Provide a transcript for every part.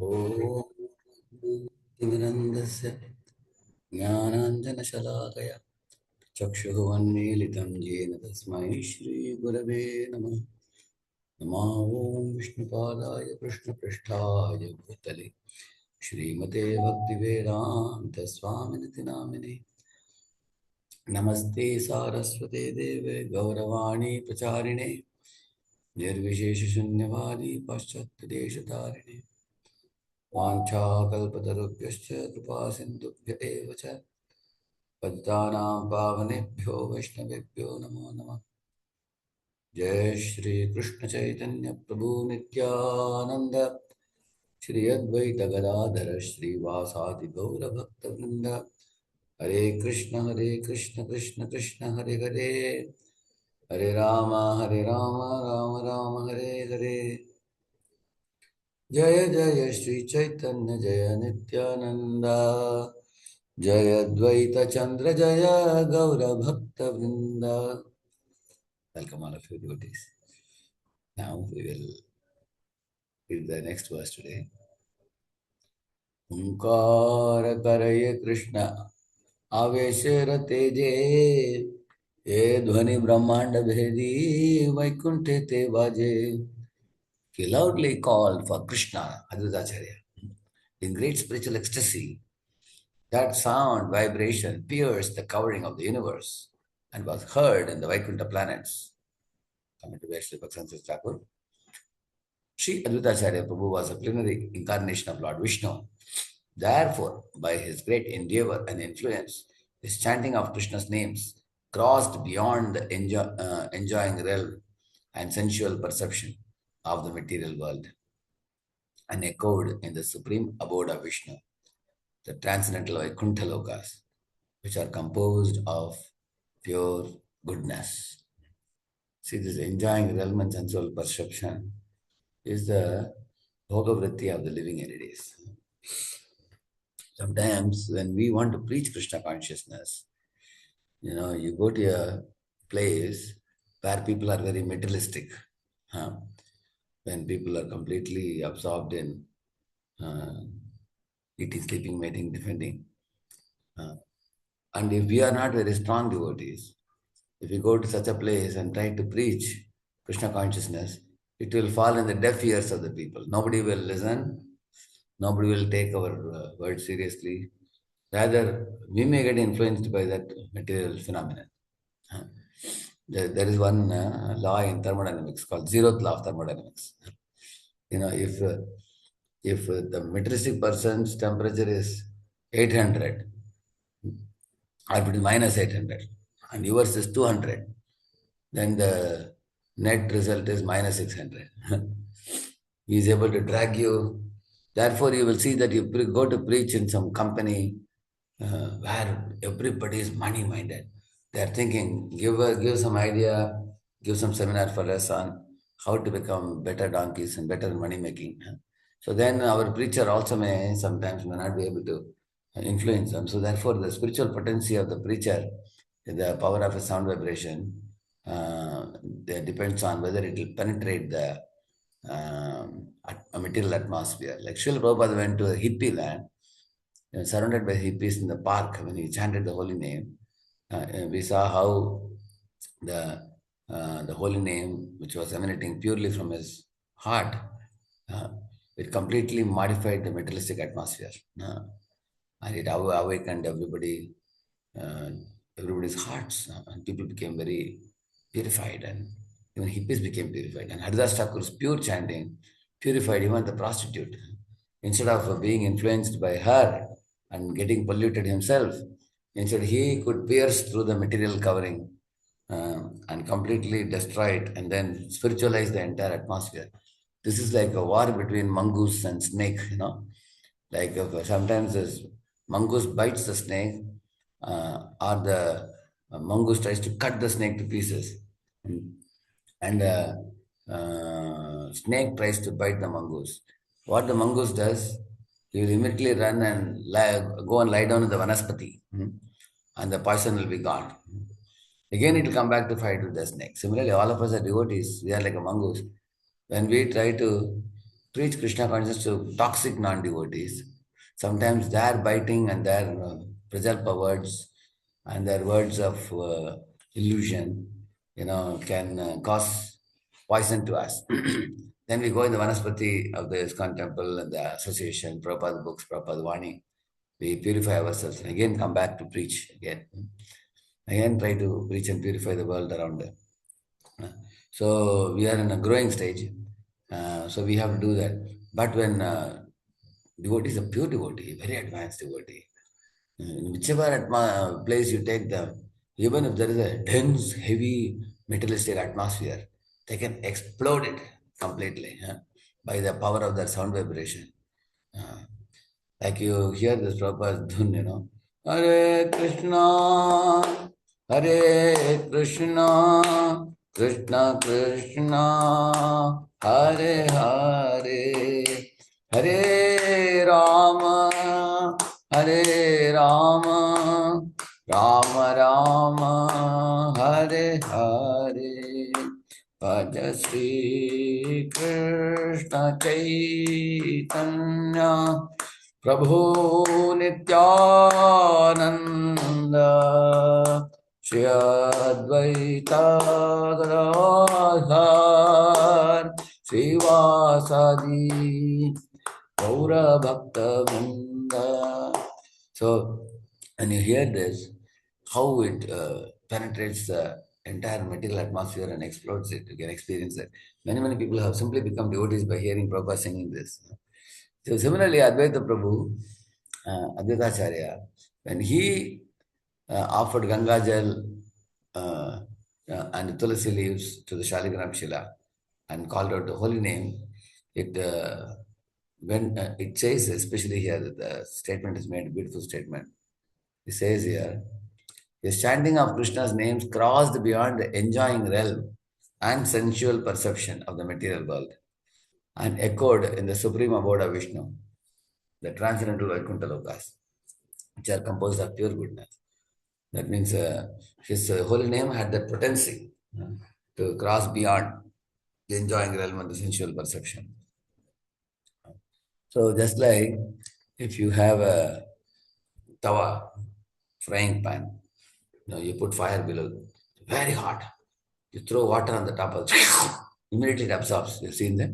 ॐ तिमिरन्धस्य ज्ञानाञ्जनशलाकया चक्षुरुन्मीलितं येन तस्मै श्रीगुरवे नमः। नमो ॐ विष्णुपादाय कृष्णपृष्ठाय भूतले श्रीमते भक्तिवेदान्तस्वामिनिति नामिने। नमस्ते सारस्वते देवे गौरवाणी प्रचारिणे निर्विशेषशून्यवादी पाश्चात्यदेशतारिणे वाञ्छाकल्पतरुभ्यश्च कृपासिन्धुभ्य एव च पतितानां पावनेभ्यो वैष्णवेभ्यो नमो नमः। जय श्री कृष्ण चैतन्य प्रभु नित्यानंद श्री अद्वैत गदाधर श्रीवासादि गौर भक्तवृंद। हरे कृष्ण कृष्ण कृष्ण हरे हरे, हरे राम राम राम हरे हरे। जय जय श्री चैतन्य जय नित्यानंद, जय अद्वैत चंद्र जय गौर भक्त वृंद। Welcome all of you devotees. Now we will read the next verse today. ओंकार करये कृष्ण आवेश तेजे, ये ध्वनि ब्रह्मांड भेदी वैकुंठे ते बाजे. He loudly called for Krishna, Advaitacharya, in great spiritual ecstasy. That sound vibration pierced the covering of the universe and was heard in the Vaikuntha planets. Coming to Vaishnav Bhakti Thakur, Sri Advaitacharya Prabhu was a plenary incarnation of Lord Vishnu. Therefore, by his great endeavor and influence, his chanting of Krishna's names crossed beyond the enjoying realm and sensual perception of the material world and echoed in the supreme abode of Vishnu, the transcendental Vaikuntha lokas, which are composed of pure goodness. See, this enjoying realm and sensual perception is the bhogavritti of the living entities. Sometimes when we want to preach Krishna consciousness, you go to a place where people are very materialistic. When people are completely absorbed in eating, sleeping, mating, defending. And if we are not very strong devotees, if we go to such a place and try to preach Krishna consciousness, it will fall in the deaf ears of the people. Nobody will listen. Nobody will take our words seriously. Rather, we may get influenced by that material phenomenon. There is one law in thermodynamics called zeroth law of thermodynamics. If the materialistic person's temperature is 800, or if it is minus 800, and yours is 200, then the net result is minus 600. He is able to drag you. Therefore, you will see that you go to preach in some company where everybody is money-minded. They are thinking, give some idea, give some seminar for us on how to become better donkeys and better money-making. So then our preacher also sometimes may not be able to influence them. So therefore, the spiritual potency of the preacher, the power of a sound vibration, that depends on whether it will penetrate the a material atmosphere. Like Srila Prabhupada went to a hippie land, surrounded by hippies in the park. When he chanted the holy name, we saw how the holy name, which was emanating purely from his heart, it completely modified the materialistic atmosphere, and it awakened everybody's hearts, and people became very purified, and even hippies became purified. And Haridas Thakur's pure chanting purified even the prostitute. Instead of being influenced by her and getting polluted himself, instead he could pierce through the material covering and completely destroy it and then spiritualize the entire atmosphere. This is like a war between mongoose and snake. Like sometimes this mongoose bites the snake, or the mongoose tries to cut the snake to pieces, and snake tries to bite the mongoose. What the mongoose does, he will immediately run and go and lie down in the vanaspati, and the poison will be gone. Again, it will come back to fight with the snake. Similarly, all of us are devotees. We are like a mongoose. When we try to preach Krishna consciousness to toxic non-devotees. Sometimes their biting and their prajalpa words and their words of illusion, can cause poison to us. Then we go in the Vanaspati of the ISKCON temple and the association, Prabhupada books, Prabhupada Vani. We purify ourselves and again come back to preach again. Again try to preach and purify the world around us. So we are in a growing stage. So we have to do that. But when devotee is a pure devotee, very advanced devotee, in whichever place you take them, even if there is a dense, heavy materialistic atmosphere, they can explode it completely by the power of their sound vibration. Uh, like you hear this Prabhupada's dhun, Hare Krishna, Hare Krishna, Krishna Krishna, Hare Hare, Hare Rama, Hare Rama, Rama Rama, Hare Hare. Bhaja Shri Krishna Chaitanya Prabhu Nityananda Shri Advaita Gadadhar Srivasadi Gaura Bhakta Vrinda. So, when you hear this, how it penetrates the entire material atmosphere and explodes it, you can experience it. Many people have simply become devotees by hearing Prabhupada singing this. So similarly, Advaita Prabhu, Advaitacharya, when he offered Ganga Jal and Tulasi leaves to the Shaligram Shila and called out the holy name, when it says, especially here, the statement is made, a beautiful statement. It says here, the chanting of Krishna's names crossed beyond the enjoying realm and sensual perception of the material world and echoed in the supreme abode of Vishnu, the transcendental Vaikuntha lokas, which are composed of pure goodness. That means his holy name had that potency to cross beyond the enjoying realm and the sensual perception. So just like if you have a tawa, frying pan, you put fire below, very hot. You throw water on the top of it, immediately it absorbs. You've seen that?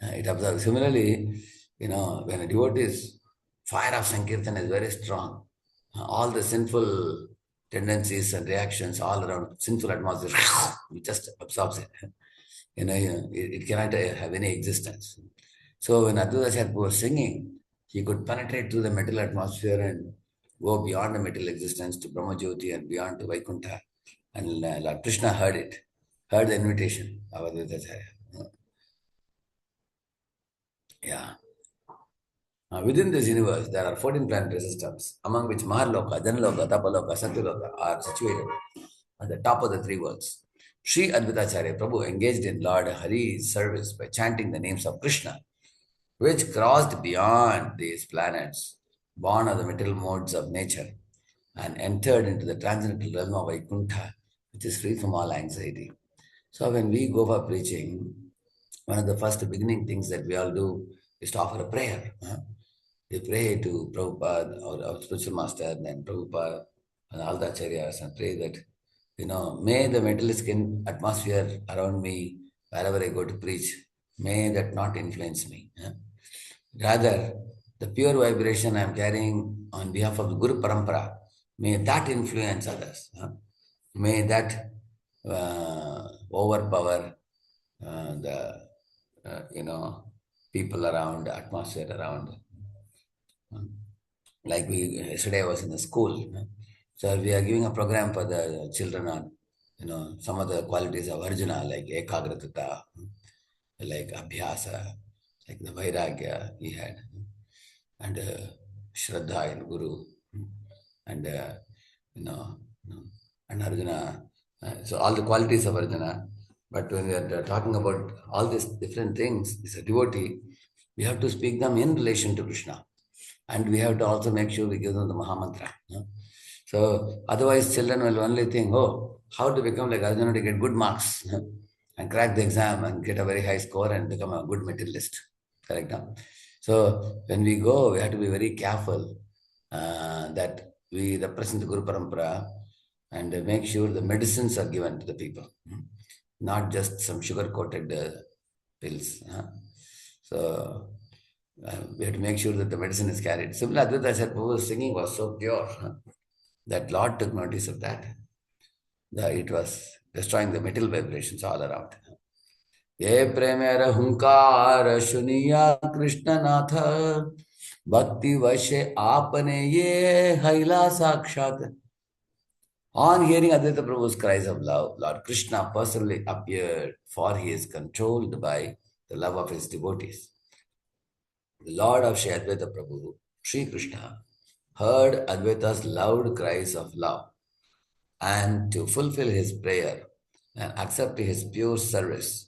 It absorbs. Similarly, when a devotee's fire of Sankirtan is very strong, all the sinful tendencies and reactions all around sinful atmosphere, it just absorbs it. It cannot have any existence. So when Advaita was singing, he could penetrate through the material atmosphere and go beyond the material existence to Brahma Jyoti and beyond to Vaikuntha. And Lord Krishna heard it, heard the invitation of Advaita Acharya. Yeah. Within this universe, there are 14 planetary systems, among which Maharloka, Janaloka, Tapaloka, Satyaloka are situated at the top of the three worlds. Sri Advaitacharya Prabhu engaged in Lord Hari's service by chanting the names of Krishna, which crossed beyond these planets, born of the material modes of nature, and entered into the transcendental realm of Vaikuntha, which is free from all anxiety. So when we go for preaching, one of the first beginning things that we all do is to offer a prayer. We pray to Prabhupada or our spiritual master and then Prabhupada and all the acharyas and pray that, may the materialistic atmosphere around me, wherever I go to preach, may that not influence me. Rather, the pure vibration I am carrying on behalf of the Guru Parampara, may that influence others. May that overpower the, people around, the atmosphere around. Like yesterday I was in the school. So we are giving a program for the children on, some of the qualities of Arjuna, like Ekagratata, like Abhyasa, like the Vairagya he had, and Shraddha in Guru, and, and Arjuna. So all the qualities of Arjuna. But when we are talking about all these different things, as a devotee, we have to speak them in relation to Krishna. And we have to also make sure we give them the Mahamantra. So otherwise children will only think, oh, how to become like Arjuna to get good marks and crack the exam and get a very high score and become a good materialist. Correct. Huh? So when we go, we have to be very careful that we represent the Guru Parampara and make sure the medicines are given to the people, not just some sugar-coated pills. So we have to make sure that the medicine is carried. Similar, Advaita said, Prabhu's singing was so pure that Lord took notice of that. It was destroying the metal vibrations all around. ये प्रेमेर हुंकार सुनिया कृष्णनाथ भक्ति वशे आपने ये हैला साक्षात. On hearing Advaita Prabhu's cries of love, Lord Krishna personally appeared, for he is controlled by the love of his devotees. The Lord of Shri Advaita Prabhu, Sri Krishna, heard Advaita's loud cries of love, and to fulfill his prayer and accept his pure service,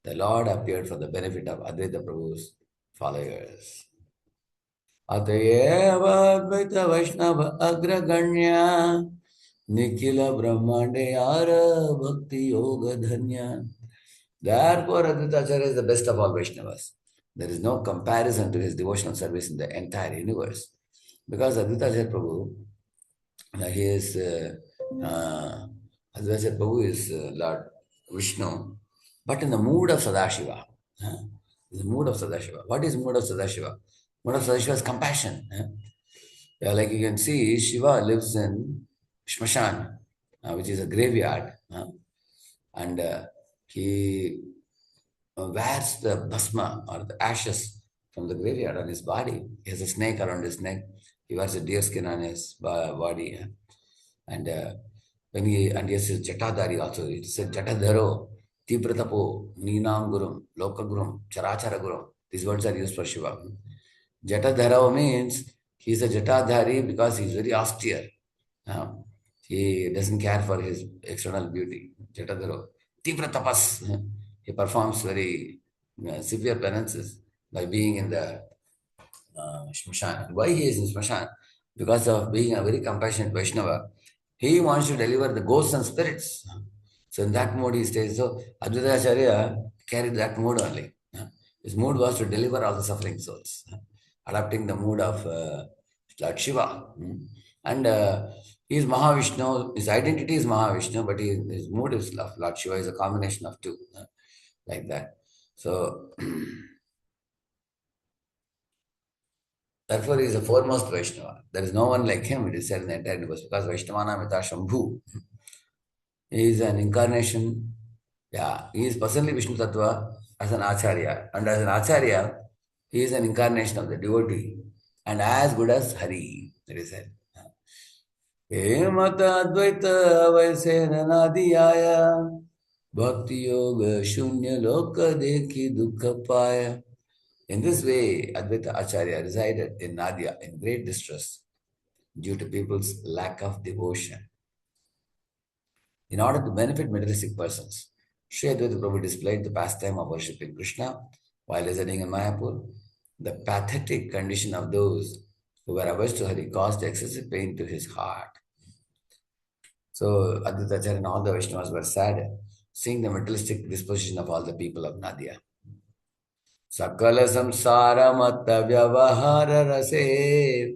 the Lord appeared for the benefit of Advaita Prabhu's followers. अतएव अद्वैत वैष्णव अग्रगण्य निखिल ब्रह्मांडेयार भक्ति योग धन्य. Therefore, Advaita Acharya is the best of all Vaishnavas. There is no comparison to his devotional service in the entire universe. Because Advaita Acharya Prabhu, he is Advaita Prabhu is Lord Vishnu, but in the mood of Sadashiva. The mood of Sadashiva. What is mood of Sadashiva? Mood of Sadashiva is compassion. Yeah, like you can see, Shiva lives in Shmashan, which is a graveyard, and he wears the bhasma or the ashes from the graveyard on his body. He has a snake around his neck. He wears a deer skin on his body, and when he has his jatadhari also. It says jatadharo, tibratapo, ninam gurum, lokagurum, charachara gurum. These words are used for Shiva. Jatadharo means he is a jatadhari because he is very austere. He doesn't care for his external beauty. Jatadharo. Tivra tapas. He performs very severe penances by being in the Shmashan. Why he is in Shmashan? Because of being a very compassionate Vaishnava. He wants to deliver the ghosts and spirits. So in that mode he stays. So Advaita Acharya carried that mood only. His mood was to deliver all the suffering souls, adopting the mood of Lord Shiva. And he is Mahavishnu. His identity is Mahavishnu, but his mood is Lord Shiva. Is a combination of two, like that. So therefore, he is the foremost Vaishnava. There is no one like him, it is said in the entire universe, because Vaishnavana Mita Shambhu. He is an incarnation. Yeah, he is personally Vishnu Tattva as an Acharya. And as an Acharya, he is an incarnation of the devotee. And as good as Hari, it is said. Mata Advaita Vaisena Nadiyaya Bhakti Yoga Shunya Loka Dekhi Dukha Paya. In this way, Advaita Acharya resided in Nadia in great distress due to people's lack of devotion. In order to benefit materialistic persons, Sri Advaita Prabhu displayed the pastime of worshipping Krishna while residing in Mayapur. The pathetic condition of those who were averse to Hari caused excessive pain to his heart. So Advaita Acharya and all the Vaishnavas were sad, seeing the materialistic disposition of all the people of Nadia. Sakala samsara matta vyavahara rase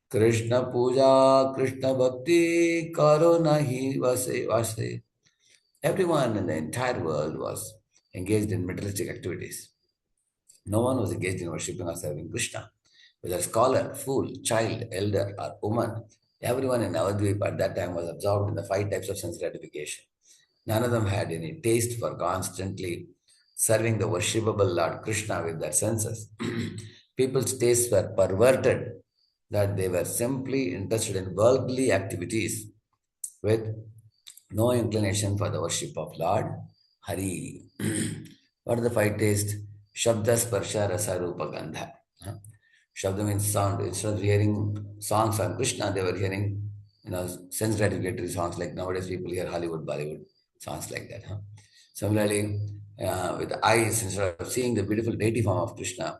Krishna puja, Krishna bhakti karo nahi vase. Everyone in the entire world was engaged in materialistic activities. No one was engaged in worshipping or serving Krishna. Whether scholar, fool, child, elder, or woman, everyone in Navadvip at that time was absorbed in the 5 types of sense gratification. None of them had any taste for constantly serving the worshipable Lord Krishna with their senses. People's tastes were perverted, that they were simply interested in worldly activities with no inclination for the worship of Lord Hari. What are the 5 tastes? Shabda, Sparsha, Rasa, Rupa, Gandha. Shabda means sound. Instead of hearing songs on Krishna, they were hearing sense gratificatory songs, like nowadays people hear Hollywood, Bollywood songs like that. Similarly, with the eyes, instead of seeing the beautiful deity form of Krishna,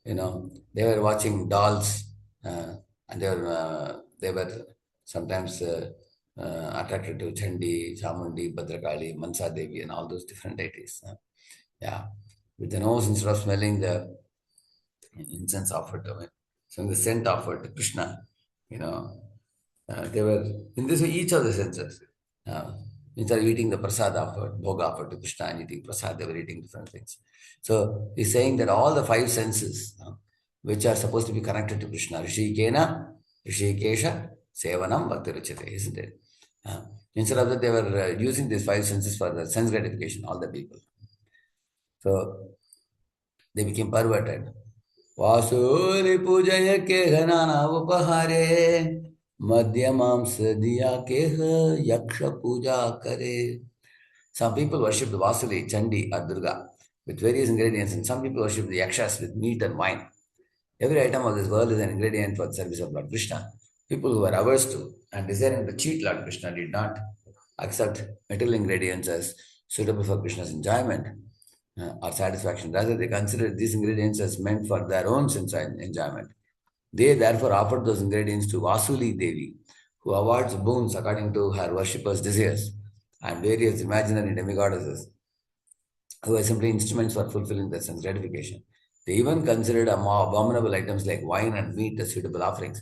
they were watching dolls, and they were sometimes attracted to Chandi, Chamundi, Bhadrakali, Mansa Devi, and all those different deities. Yeah, with the nose, instead of smelling the incense offered to him. So the scent offered to Krishna, they were in this way, each of the senses. Uh, Instead of eating the prasad offered, bhoga offered to Krishna and eating prasad, they were eating different things. So he's saying that all the five senses, which are supposed to be connected to Krishna, Rishikena, Rishikesha, Sevanam, Bhakti Ruchite, isn't it? Instead of that, they were using these five senses for the sense gratification, all the people. So they became perverted. वासुरि पूजय के घनाना उपहारे मध्य मांस दिया के यक्ष पूजा करे. Some people worship the Vasuli, Chandi or Durga with various ingredients, and some people worship the Yakshas with meat and wine. Every item of this world is an ingredient for the service of Lord Krishna. People who are averse to and desiring to cheat Lord Krishna did not accept material ingredients as suitable for Krishna's enjoyment or satisfaction. Rather, they considered these ingredients as meant for their own sense enjoyment. They therefore offered those ingredients to Vasuli Devi, who awards boons according to her worshippers' desires, and various imaginary demigoddesses, who were simply instruments for fulfilling their sense gratification. They even considered abominable items like wine and meat as suitable offerings.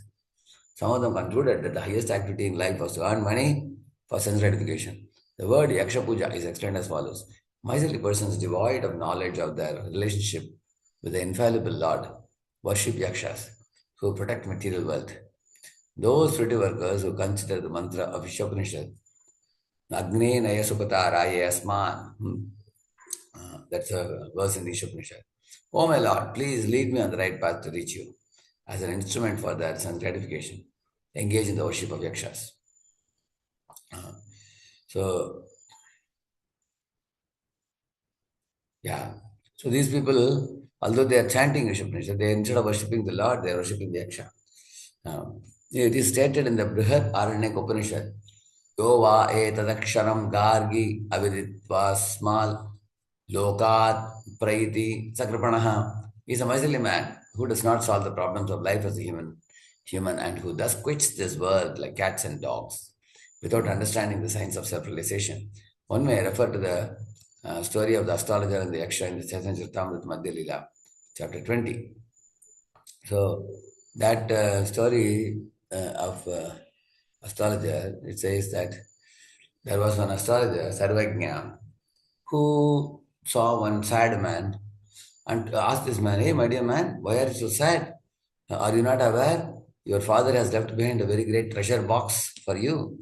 Some of them concluded that the highest activity in life was to earn money for sense gratification. The word Yaksha Puja is explained as follows: miserly persons devoid of knowledge of their relationship with the infallible Lord worship Yakshas who protect material wealth. Those fruity workers who consider the mantra of Ishopanishad, Agne Naya Supata Raya Asman, that's a verse in the Ishopanishad. Oh my Lord, please lead me on the right path to reach you, as an instrument for their sense gratification. Engage in the worship of Yakshas. So, yeah. So these people, although they are chanting Ishopanishad, they instead of worshipping the Lord, they are worshipping the Yaksha. It is stated in the Brihat Aranyak Upanishad, Yo va etadaksharam gargi aviditva smal lokat praiti sakrapanaha. He is a miserly man who does not solve the problems of life as a human and who thus quits this world like cats and dogs without understanding the science of self-realization. One may refer to the story of the astrologer and the Yaksha in the Chaitanya Charitamrita Madhya Leela, chapter 20. So that story of astrologer, it says that there was one astrologer, Sarvajna, who saw one sad man and asked this man, "Hey, my dear man, why are you so sad? Are you not aware? Your father has left behind a very great treasure box for you.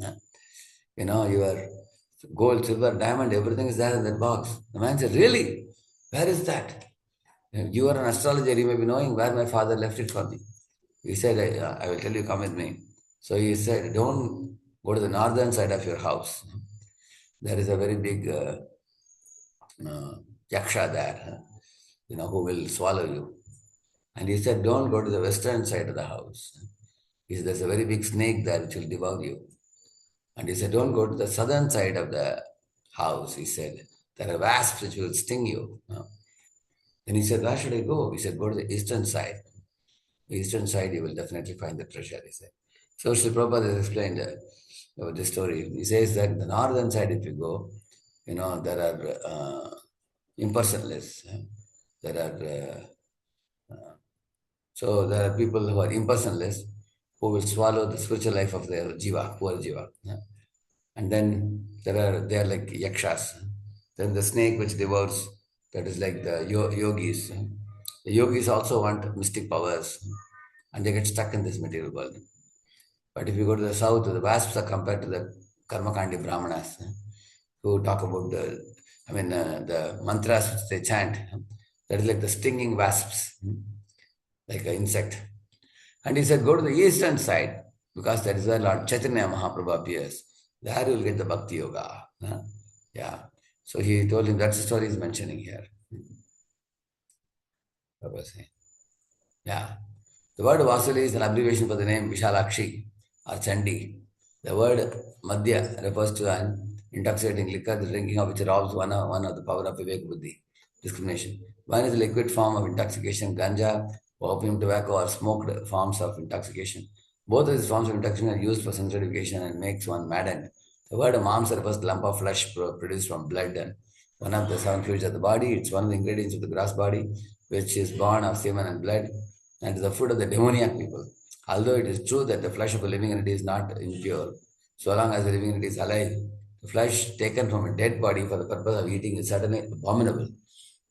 Your gold, silver, diamond, everything is there in that box." The man said, "Really? Where is that? You are an astrologer, you may be knowing where my father left it for me." He said, I will tell you, come with me. So he said, don't go to the northern side of your house. There is a very big yaksha there, who will swallow you. And he said, don't go to the western side of the house. He said, there's a very big snake there which will devour you. And he said, don't go to the southern side of the house. He said, there are wasps which will sting you. Then he said, where should I go? He said, go to the eastern side. The eastern side, you will definitely find the treasure, he said. So Sri Prabhupada has explained about this story. He says that the northern side, if you go, there are impersonalists. There are people who are impersonalists who will swallow the spiritual life of their jiva, poor jiva. And then they are like yakshas. Then the snake which devours, that is like the yogis. The yogis also want mystic powers and they get stuck in this material world. But if you go to the south, the wasps are compared to the Karmakandi Brahmanas who talk about the mantras which they chant. That is like the stinging wasps, like an insect. And he said, go to the eastern side because that is where Lord Chaitanya Mahaprabhu appears. There you will get the Bhakti Yoga. Yeah. So he told him, that's the story he's mentioning here. Yeah. The word Vasuli is an abbreviation for the name Vishalakshi or Chandi. The word Madhya refers to an intoxicating liquor, the drinking of which robs one of the power of Vivek Buddhi, discrimination. One is a liquid form of intoxication, ganja, opium, tobacco, or smoked forms of intoxication. Both of these forms of intoxication are used for sense gratification and makes one maddened. The word mamsa refers to the lump of flesh produced from blood and one of the seven fluids of the body. It's one of the ingredients of the gross body. which is born of semen and blood, and is the food of the demoniac people. Although it is true that the flesh of a living entity is not impure, so long as the living entity is alive, the flesh taken from a dead body for the purpose of eating is certainly abominable.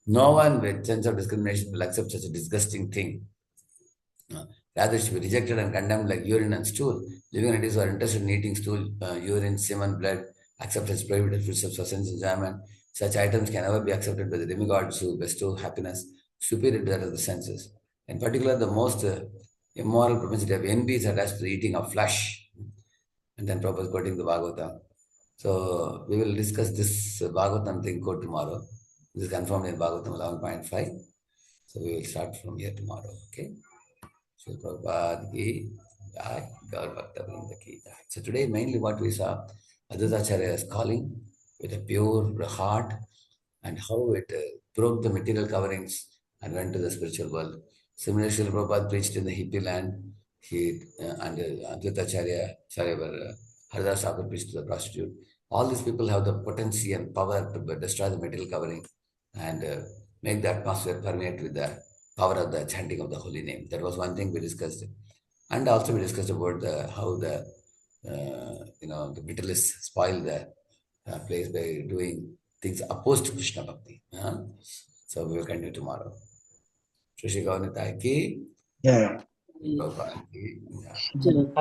No one with sense of discrimination will accept such a disgusting thing. Rather, it should be rejected and condemned like urine and stool. Living entities who are interested in eating stool, urine, semen, blood, accept as prohibited foodstuffs for sense enjoyment. Such items can never be accepted by the demigods who bestow happiness superior to that of the senses. In particular, the most immoral propensity of envy is attached to the eating of flesh. And then Prabhupada quoting the Bhagavatam. So we will discuss this Bhagavatam thing code tomorrow. This is confirmed in Bhagavatam 11.5. So we will start from here tomorrow. Okay. So Prabhupada ki jai, Gaur Bhakta Vrinda ki jai. So today mainly what we saw, Advaitacharya is calling with a pure heart and how it broke the material coverings and went to the spiritual world. Similarly, Srila Prabhupada preached in the hippie land. He and Advaitacharya, Haridas Thakur preached to the prostitute. All these people have the potency and power to destroy the material covering and make the atmosphere permeate with the power of the chanting of the holy name. That was one thing we discussed. And also we discussed about how the the materialists spoil the place by doing things opposed to Krishna Bhakti. So we will continue tomorrow. Shri Gaurnitai ki, Yeah. Prabhupada ki. Chalo.